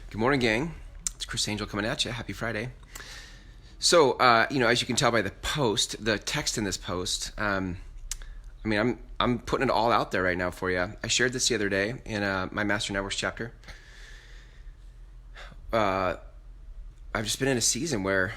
Good morning, gang. It's Chris Angel coming at you. Happy Friday. So, as you can tell by the text in this post, I'm putting it all out there right now for you. I shared this the other day in my Master Networks chapter. I've just been in a season where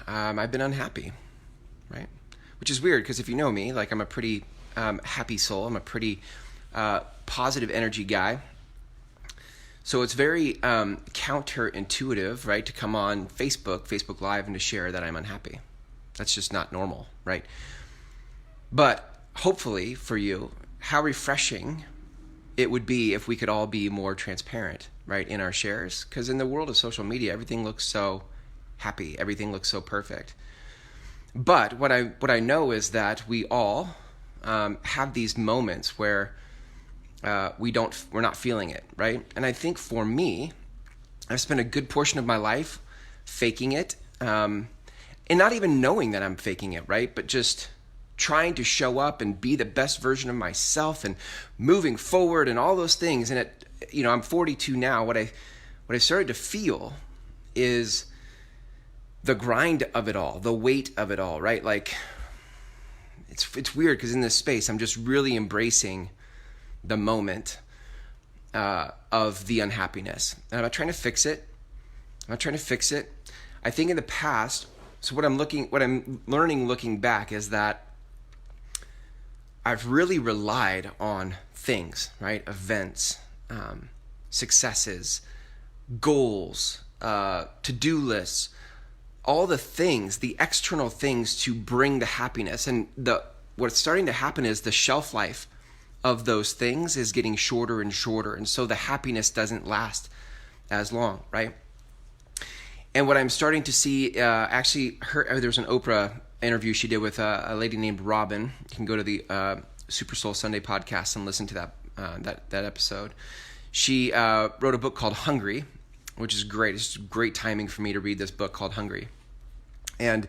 I've been unhappy, right? Which is weird because if you know me, like I'm a pretty happy soul. I'm a pretty positive energy guy. So it's very counterintuitive, right, to come on Facebook Live, and to share that I'm unhappy. That's just not normal, right? But hopefully for you, how refreshing it would be if we could all be more transparent, right, in our shares. Because in the world of social media, everything looks so happy. Everything looks so perfect. But what I know is that we all have these moments where we're not feeling it, right? And I think for me, I've spent a good portion of my life faking it, and not even knowing that I'm faking it, right? But just trying to show up and be the best version of myself and moving forward and all those things. And I'm 42 now. What I started to feel is the grind of it all, the weight of it all, right? Like it's weird because in this space, I'm just really embracing the moment of the unhappiness. And I'm not trying to fix it. I think in the past, so what I'm learning looking back is that I've really relied on things, right? Events, successes, goals, to-do lists, all the things, the external things to bring the happiness. And what's starting to happen is the shelf life of those things is getting shorter and shorter, and so the happiness doesn't last as long, right? And what I'm starting to see, there's an Oprah interview she did with a lady named Robin. You can go to the Super Soul Sunday podcast and listen to that episode. She wrote a book called Hungry, which is great. It's great timing for me to read this book called Hungry. And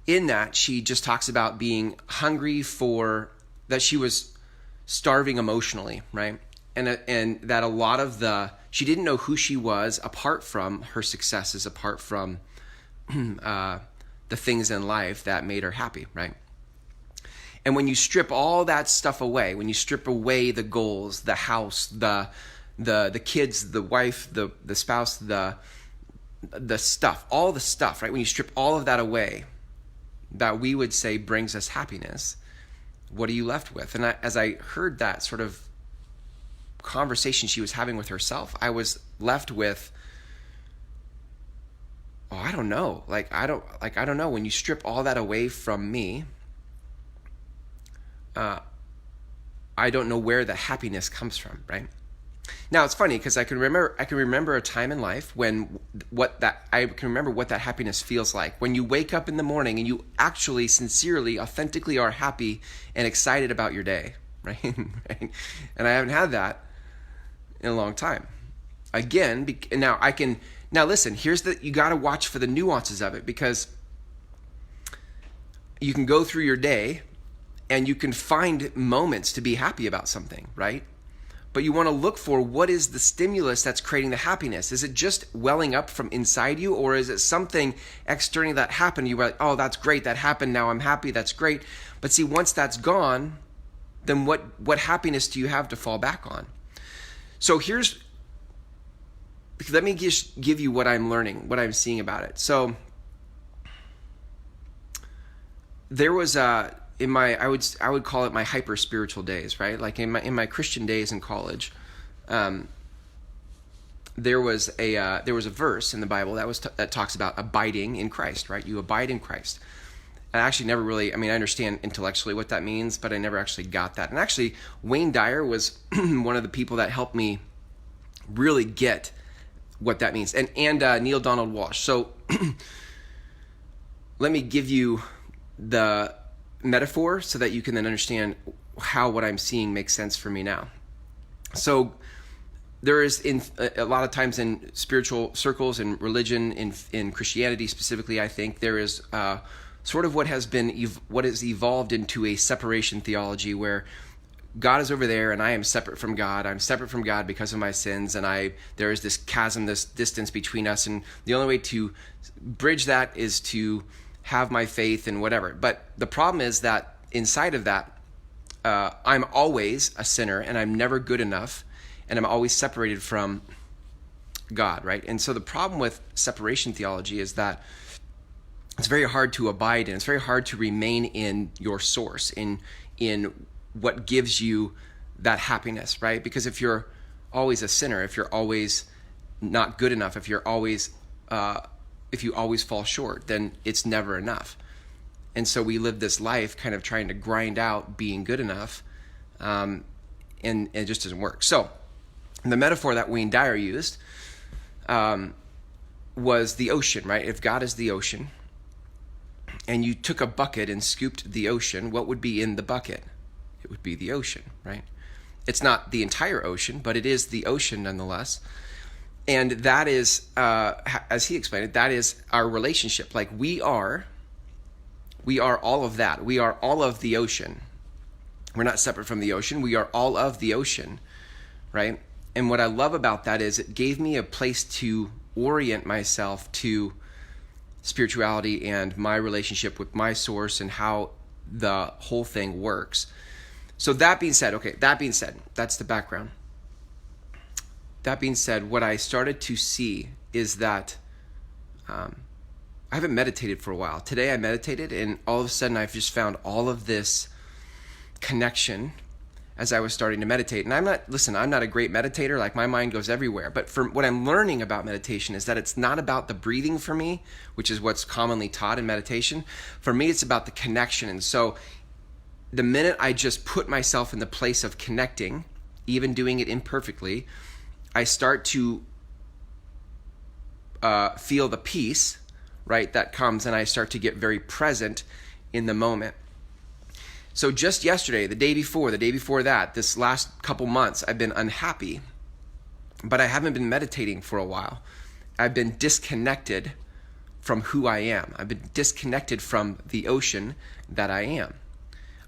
in that, she just talks about being hungry that she was starving emotionally, right? And that a lot of she didn't know who she was apart from her successes, apart from the things in life that made her happy, right? And when you strip all that stuff away, when you strip away the goals, the house, the kids, the wife, the spouse, the stuff, all the stuff, right? When you strip all of that away, that we would say brings us happiness, what are you left with? And as I heard that sort of conversation she was having with herself, I was left with, I don't know. I don't know. When you strip all that away from me, I don't know where the happiness comes from, right? Now it's funny because I can remember a time in life when I can remember what that happiness feels like. When you wake up in the morning and you actually sincerely, authentically are happy and excited about your day, right? Right? And I haven't had that in a long time. Again, now listen, you got to watch for the nuances of it, because you can go through your day and you can find moments to be happy about something, right? But you want to look for what is the stimulus that's creating the happiness. Is it just welling up from inside you, or is it something externally that happened? You were like, oh, that's great, that happened, now I'm happy, that's great. But see, once that's gone, then what happiness do you have to fall back on? So let me just give you what I'm learning, what I'm seeing about it. So there was I would call it my hyper spiritual days, right? Like in my Christian days in college, there was a verse in the Bible that talks about abiding in Christ, right? You abide in Christ. I actually never really, I understand intellectually what that means, but I never actually got that. And actually, Wayne Dyer was one of the people that helped me really get what that means, and Neil Donald Walsh. So let me give you the metaphor so that you can then understand how what I'm seeing makes sense for me now. So there is, in a lot of times in spiritual circles and religion, in Christianity specifically, I think there is sort of what has evolved into a separation theology, where God is over there and I am separate from God. I'm separate from God because of my sins, and there is this chasm, this distance between us, and the only way to bridge that is to have my faith and whatever. But the problem is that inside of that, I'm always a sinner and I'm never good enough, and I'm always separated from God, right? And so the problem with separation theology is that it's very hard to abide in. It's very hard to remain in your source, in what gives you that happiness, right? Because if you're always a sinner, if you're always not good enough, if you always fall short, then it's never enough. And so we live this life kind of trying to grind out being good enough, and it just doesn't work. So the metaphor that Wayne Dyer used was the ocean, right? If God is the ocean, and you took a bucket and scooped the ocean, what would be in the bucket? It would be the ocean, right? It's not the entire ocean, but it is the ocean nonetheless. And that is, as he explained it, that is our relationship. Like we are all of that. We are all of the ocean. We're not separate from the ocean. We are all of the ocean, right? And what I love about that is it gave me a place to orient myself to spirituality and my relationship with my source and how the whole thing works. So that being said, that's the background. That being said, what I started to see is that I haven't meditated for a while. Today I meditated, and all of a sudden I've just found all of this connection as I was starting to meditate. And I'm not a great meditator. Like my mind goes everywhere. But for what I'm learning about meditation is that it's not about the breathing for me, which is what's commonly taught in meditation. For me, it's about the connection. And so the minute I just put myself in the place of connecting, even doing it imperfectly, I start to feel the peace, right, that comes, and I start to get very present in the moment. So just yesterday, the day before that, this last couple months, I've been unhappy, but I haven't been meditating for a while. I've been disconnected from who I am. I've been disconnected from the ocean that I am.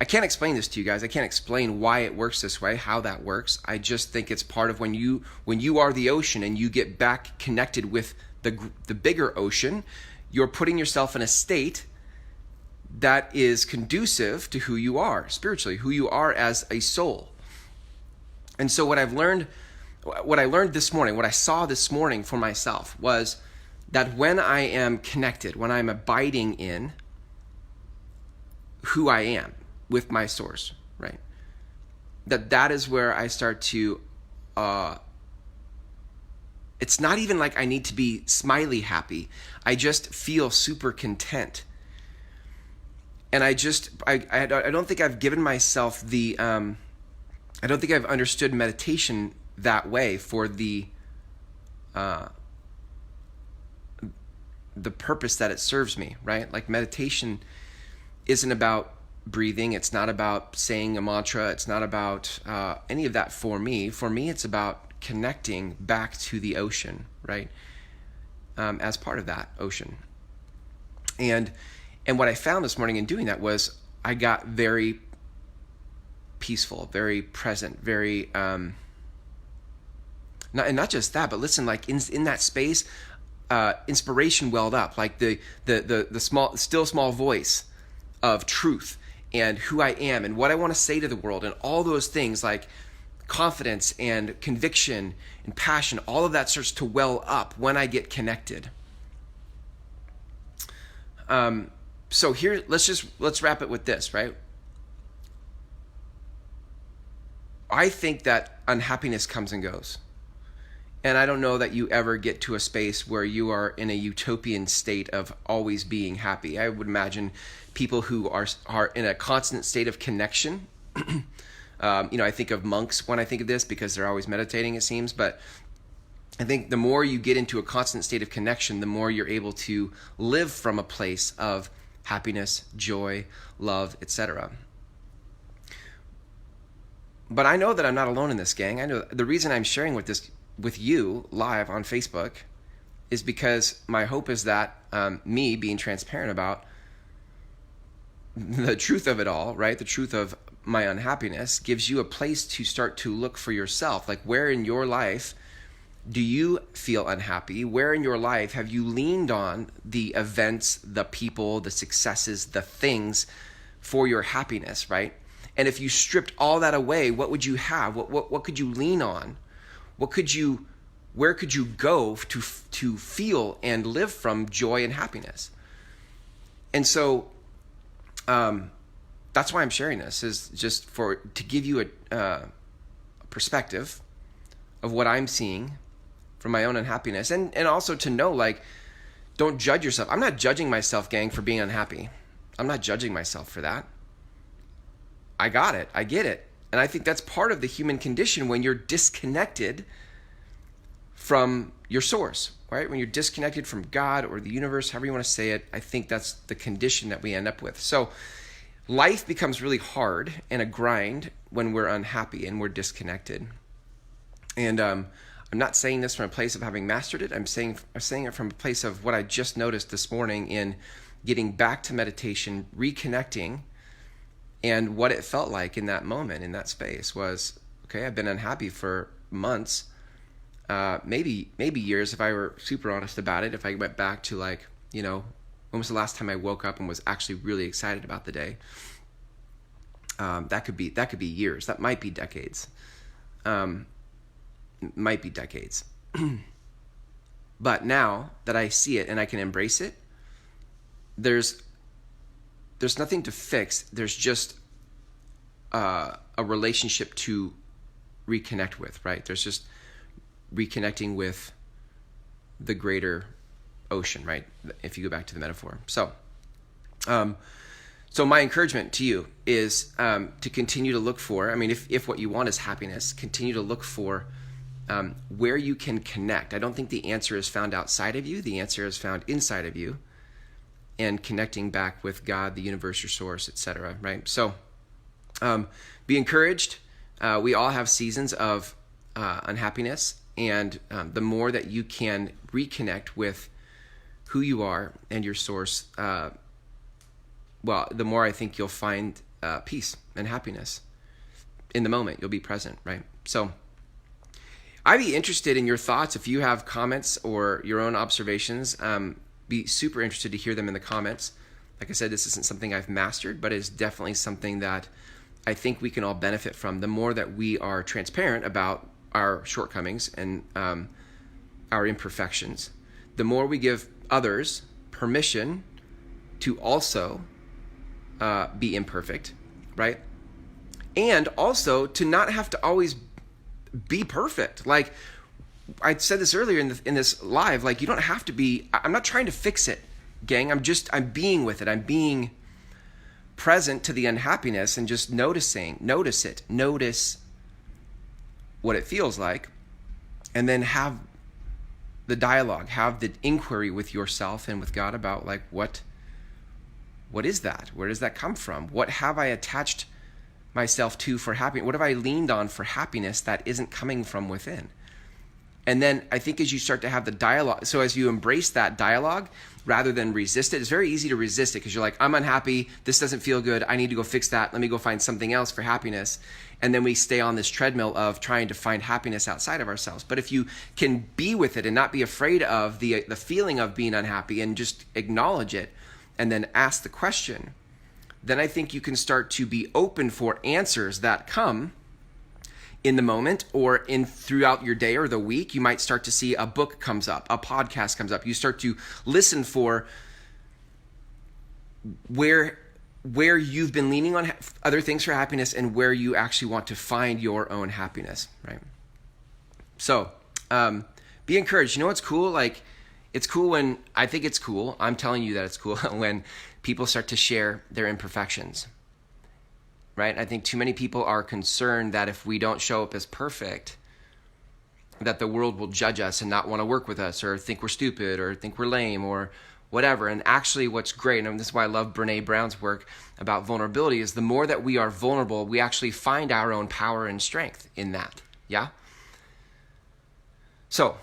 I can't explain this to you guys. I can't explain why it works this way, how that works. I just think it's part of when you are the ocean and you get back connected with the bigger ocean, you're putting yourself in a state that is conducive to who you are spiritually, who you are as a soul. And so what I learned this morning, what I saw this morning for myself was that when I am connected, when I'm abiding in who I am with my source, right? That is where I start to, it's not even like I need to be smiley happy. I just feel super content. And I don't think I've given myself I don't think I've understood meditation that way for the purpose that it serves me, right? Like meditation isn't about breathing. It's not about saying a mantra. It's not about any of that for me. For me, it's about connecting back to the ocean, right? As part of that ocean. And what I found this morning in doing that was I got very peaceful, very present, very not just that, but listen, like in that space, inspiration welled up, like the small voice of truth and who I am and what I want to say to the world and all those things like confidence and conviction and passion, all of that starts to well up when I get connected. So here, let's wrap it with this, right? I think that unhappiness comes and goes. And I don't know that you ever get to a space where you are in a utopian state of always being happy. I would imagine people who are in a constant state of connection. I think of monks when I think of this because they're always meditating, it seems. But I think the more you get into a constant state of connection, the more you're able to live from a place of happiness, joy, love, etc. But I know that I'm not alone in this, gang. I know the reason I'm sharing with you live on Facebook is because my hope is that me being transparent about the truth of it all, right? The truth of my unhappiness gives you a place to start to look for yourself. Like, where in your life do you feel unhappy? Where in your life have you leaned on the events, the people, the successes, the things for your happiness, right? And if you stripped all that away, what would you have? What could you lean on? Where could you go to feel and live from joy and happiness? And so that's why I'm sharing this, is just to give you a perspective of what I'm seeing from my own unhappiness, and also to know, like, don't judge yourself. I'm not judging myself, gang, for being unhappy. I'm not judging myself for that. I got it. I get it. And I think that's part of the human condition when you're disconnected from your source, right? When you're disconnected from God or the universe, however you want to say it, I think that's the condition that we end up with. So life becomes really hard and a grind when we're unhappy and we're disconnected. And I'm not saying this from a place of having mastered it. I'm saying it from a place of what I just noticed this morning in getting back to meditation, reconnecting, and what it felt like in that moment, in that space was, okay, I've been unhappy for months, maybe years if I were super honest about it. If I went back to, like, when was the last time I woke up and was actually really excited about the day? That could be years. That might be decades. Might be decades. But now that I see it and I can embrace it, there's nothing to fix. There's just a relationship to reconnect with, right? There's just reconnecting with the greater ocean, right? If you go back to the metaphor. So my encouragement to you is to continue to look for, if what you want is happiness, continue to look for where you can connect. I don't think the answer is found outside of you. The answer is found inside of you, and connecting back with God, the universe, your source, etc. Right? So be encouraged. We all have seasons of unhappiness, and the more that you can reconnect with who you are and your source, the more I think you'll find peace and happiness in the moment. You'll be present, right? So I'd be interested in your thoughts. If you have comments or your own observations, be super interested to hear them in the comments. Like I said, this isn't something I've mastered, but it's definitely something that I think we can all benefit from. The more that we are transparent about our shortcomings and our imperfections, the more we give others permission to also be imperfect, right? And also to not have to always be perfect. Like I said this earlier in this live, like, you don't have to be. I'm not trying to fix it, gang. I'm being with it. I'm being present to the unhappiness and just notice what it feels like, and then have the dialogue, have the inquiry with yourself and with God about, like, what is that? Where does that come from? What have I attached myself to for happiness? What have I leaned on for happiness that isn't coming from within? And then I think as you start to have the dialogue, so as you embrace that dialogue rather than resist it, it's very easy to resist it because you're like, I'm unhappy, this doesn't feel good, I need to go fix that, let me go find something else for happiness. And then we stay on this treadmill of trying to find happiness outside of ourselves. But if you can be with it and not be afraid of the feeling of being unhappy and just acknowledge it and then ask the question, then I think you can start to be open for answers that come in the moment or throughout your day or the week. You might start to see a book comes up, a podcast comes up. You start to listen for where you've been leaning on other things for happiness and where you actually want to find your own happiness, right? So be encouraged. You know what's cool? Like, it's cool when, I think it's cool, I'm telling you that it's cool when people start to share their imperfections. Right? I think too many people are concerned that if we don't show up as perfect, that the world will judge us and not want to work with us, or think we're stupid, or think we're lame, or whatever. And actually what's great, and this is why I love Brene Brown's work about vulnerability, is the more that we are vulnerable, we actually find our own power and strength in that. Yeah? So,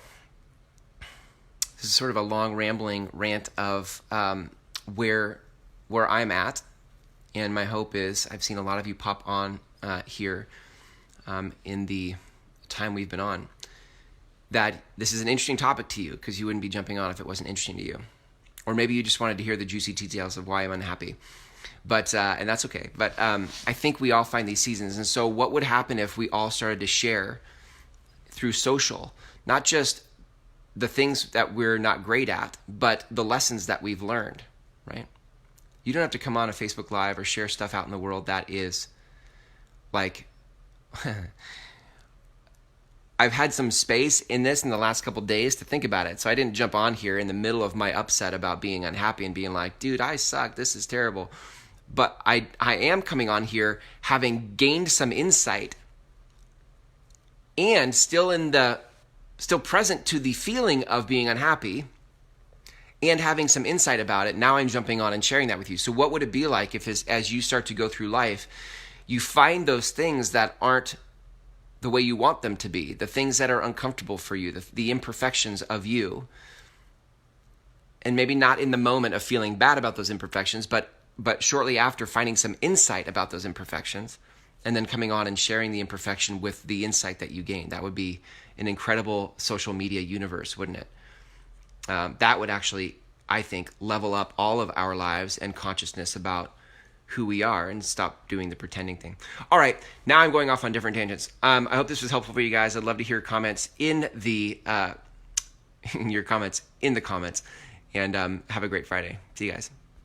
this is sort of a long rambling rant of where I'm at And my hope is, I've seen a lot of you pop on here in the time we've been on, that this is an interesting topic to you, because you wouldn't be jumping on if it wasn't interesting to you. Or maybe you just wanted to hear the juicy details of why I'm unhappy. But and that's okay. But I think we all find these seasons. And so what would happen if we all started to share through social, not just the things that we're not great at, but the lessons that we've learned, right? You don't have to come on a Facebook Live or share stuff out in the world that is like... I've had some space in this in the last couple of days to think about it. So I didn't jump on here in the middle of my upset about being unhappy and being like, dude, I suck. This is terrible. But I am coming on here having gained some insight and still present to the feeling of being unhappy and having some insight about it. Now I'm jumping on and sharing that with you. So what would it be like if as you start to go through life, you find those things that aren't the way you want them to be, the things that are uncomfortable for you, the imperfections of you, and maybe not in the moment of feeling bad about those imperfections, but shortly after finding some insight about those imperfections, and then coming on and sharing the imperfection with the insight that you gained. That would be an incredible social media universe, wouldn't it? That would actually, I think, level up all of our lives and consciousness about who we are and stop doing the pretending thing. All right, now I'm going off on different tangents. I hope this was helpful for you guys. I'd love to hear comments in the comments, and have a great Friday. See you guys.